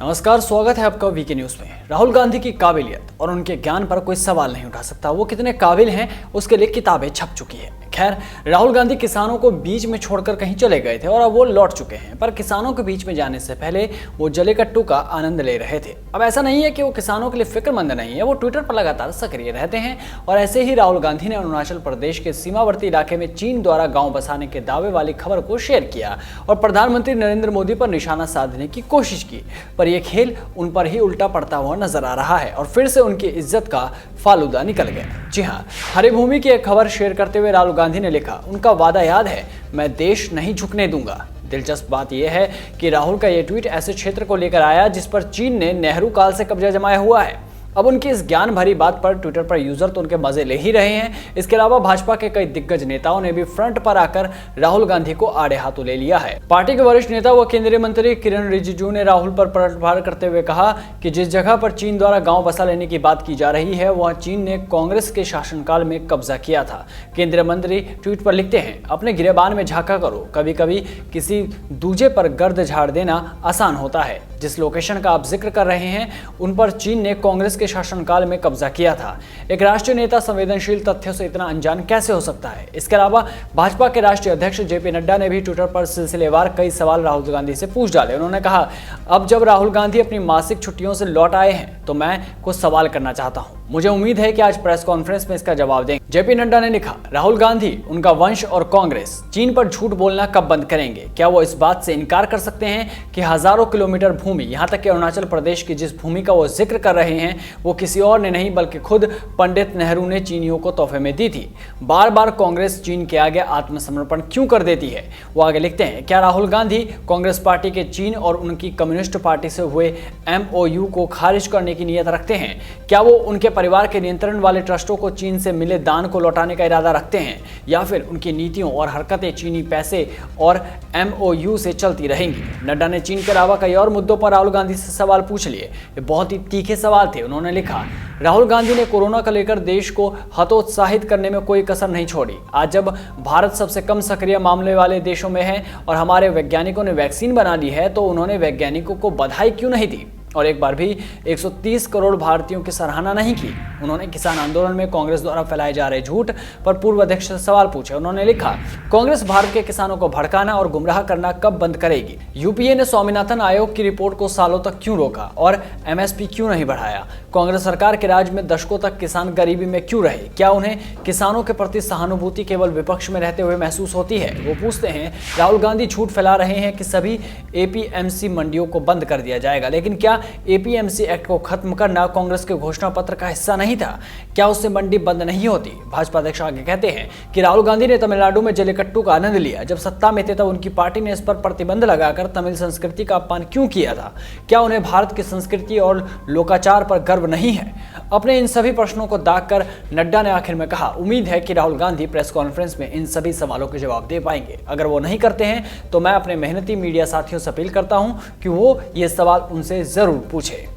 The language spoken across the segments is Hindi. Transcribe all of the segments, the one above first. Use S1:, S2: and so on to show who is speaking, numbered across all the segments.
S1: नमस्कार, स्वागत है आपका वीके न्यूज में। राहुल गांधी की काबिलियत और उनके ज्ञान पर कोई सवाल नहीं उठा सकता। वो कितने काबिल हैं उसके लिए किताबें छप चुकी है। खैर, राहुल गांधी किसानों को बीच में छोड़कर कहीं चले गए थे और अब वो लौट चुके हैं, पर किसानों के बीच में जाने से पहले वो जल्लीकट्टू का आनंद ले रहे थे। अब ऐसा नहीं है कि वो किसानों के लिए फिक्रमंद नहीं है, वो ट्विटर पर लगातार सक्रिय रहते हैं। और ऐसे ही राहुल गांधी ने अरुणाचल प्रदेश के सीमावर्ती इलाके में चीन द्वारा गाँव बसाने के दावे वाली खबर को शेयर किया और प्रधानमंत्री नरेंद्र मोदी पर निशाना साधने की कोशिश की, पर यह खेल उन पर ही उल्टा पड़ता हुआ नजर आ रहा है और फिर से उनकी इज्जत का फालूदा निकल गया। जी हाँ, हरी भूमि की एक खबर शेयर करते हुए राहुल गांधी ने लिखा, उनका वादा याद है, मैं देश नहीं झुकने दूंगा। दिलचस्प बात यह है कि राहुल का यह ट्वीट ऐसे क्षेत्र को लेकर आया जिस पर चीन ने नेहरू काल से कब्जा जमाया हुआ है। अब उनकी इस ज्ञान भरी बात पर ट्विटर पर यूजर तो उनके मजे ले ही रहे हैं। इसके अलावा भाजपा के कई दिग्गज नेताओं ने भी फ्रंट पर आकर राहुल गांधी को आड़े हाथों ले लिया है। पार्टी के वरिष्ठ नेता व केंद्रीय मंत्री किरण रिजिजू ने राहुल पर पलटवार करते हुए कहा कि जिस जगह पर चीन द्वारा गांव बसा लेने की बात की जा रही है, वहां चीन ने कांग्रेस के शासनकाल में कब्जा किया था। केंद्रीय मंत्री ट्वीट पर लिखते हैं, अपने गिरेबान में झांका करो, कभी कभी किसी दूजे पर गर्द झाड़ देना आसान होता है। जिस लोकेशन का आप जिक्र कर रहे हैं उन पर चीन ने कांग्रेस के शासनकाल में कब्जा किया था। एक राष्ट्रीय नेता संवेदनशील तथ्यों से इतना अनजान कैसे हो सकता है। इसके अलावा भाजपा के राष्ट्रीय अध्यक्ष जेपी नड्डा ने भी ट्विटर पर सिलसिलेवार कई सवाल राहुल गांधी से पूछ डाले। उन्होंने कहा, अब जब राहुल गांधी अपनी मासिक छुट्टियों से लौट आए हैं तो मैं कुछ सवाल करना चाहता हूं। मुझे उम्मीद है कि आज प्रेस कॉन्फ्रेंस में इसका जवाब देंगे। जेपी नड्डा ने लिखा, राहुल गांधी, उनका वंश और कांग्रेस चीन पर झूठ बोलना कब बंद करेंगे? क्या वो इस बात से इनकार कर सकते हैं कि हजारों किलोमीटर भूमि, यहां तक कि अरुणाचल प्रदेश की जिस भूमि का वो जिक्र कर रहे हैं, वो किसी और ने नहीं बल्कि खुद पंडित नेहरू ने चीनियों को तोहफे में दी थी। बार बार कांग्रेस चीन के आगे आत्मसमर्पण क्यों कर देती है? वो आगे लिखते हैं, क्या राहुल गांधी कांग्रेस पार्टी के चीन और उनकी कम्युनिस्ट पार्टी से हुए MOU को खारिज करने की नीयत रखते हैं? क्या वो उनके परिवार के नियंत्रण वाले ट्रस्टों को चीन से मिले दान को लौटाने का इरादा रखते हैं, या फिर उनकी नीतियों और हरकतें चीनी पैसे और MOU से चलती रहेंगी? नड्डा ने चीन के अलावा कई और मुद्दों पर राहुल गांधी से सवाल पूछ लिए। ये बहुत ही तीखे सवाल थे। उन्होंने लिखा, राहुल गांधी ने कोरोना को लेकर देश को हतोत्साहित करने में कोई कसर नहीं छोड़ी। आज जब भारत सबसे कम सक्रिय मामले वाले देशों में है और हमारे वैज्ञानिकों ने वैक्सीन बना ली है, तो उन्होंने वैज्ञानिकों को बधाई क्यों नहीं दी और एक बार भी 130 करोड़ भारतीयों की सराहना नहीं की? उन्होंने किसान आंदोलन में कांग्रेस द्वारा फैलाए जा रहे झूठ पर पूर्व अध्यक्ष से सवाल पूछे। उन्होंने लिखा, कांग्रेस भारत के किसानों को भड़काना और गुमराह करना कब बंद करेगी? यूपीए ने स्वामीनाथन आयोग की रिपोर्ट को सालों तक क्यों रोका और MSP क्यों नहीं बढ़ाया? कांग्रेस सरकार के राज में दशकों तक किसान गरीबी में क्यों रहे? क्या उन्हें किसानों के प्रति सहानुभूति केवल विपक्ष में रहते हुए महसूस होती है? वो पूछते हैं, राहुल गांधी झूठ फैला रहे हैं कि सभी APMC मंडियों को बंद कर दिया जाएगा, लेकिन क्या APMC एक्ट को खत्म करना कांग्रेस के घोषणा पत्र का हिस्सा नहीं था? क्या उससे मंडी बंद नहीं होती? भाजपा अध्यक्ष आगे कहते हैं कि राहुल गांधी ने तमिलनाडु में जल्लीकट्टू का आनंद लिया। जब सत्ता में थे तब उनकी पार्टी ने इस पर प्रतिबंध लगाकर तमिल संस्कृति का अपमान क्यों किया था? क्या उन्हें भारत की संस्कृति और लोकाचार पर गर्व नहीं है? अपने इन सभी प्रश्नों को दागकर नड्डा ने आखिर में कहा, उम्मीद है कि राहुल गांधी प्रेस कॉन्फ्रेंस में इन सभी सवालों के जवाब दे पाएंगे। अगर वो नहीं करते हैं तो मैं अपने मेहनती मीडिया साथियों से अपील करता हूं कि वो ये सवाल उनसे जरूर पूछे।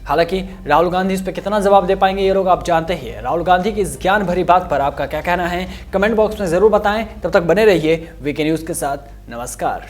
S1: हालांकि राहुल गांधी इस पर कितना जवाब दे पाएंगे ये लोग आप जानते ही हैं। राहुल गांधी की इस ज्ञान भरी बात पर आपका क्या कहना है, कमेंट बॉक्स में जरूर बताएं। तब तक बने रहिए वीके न्यूज के साथ। नमस्कार।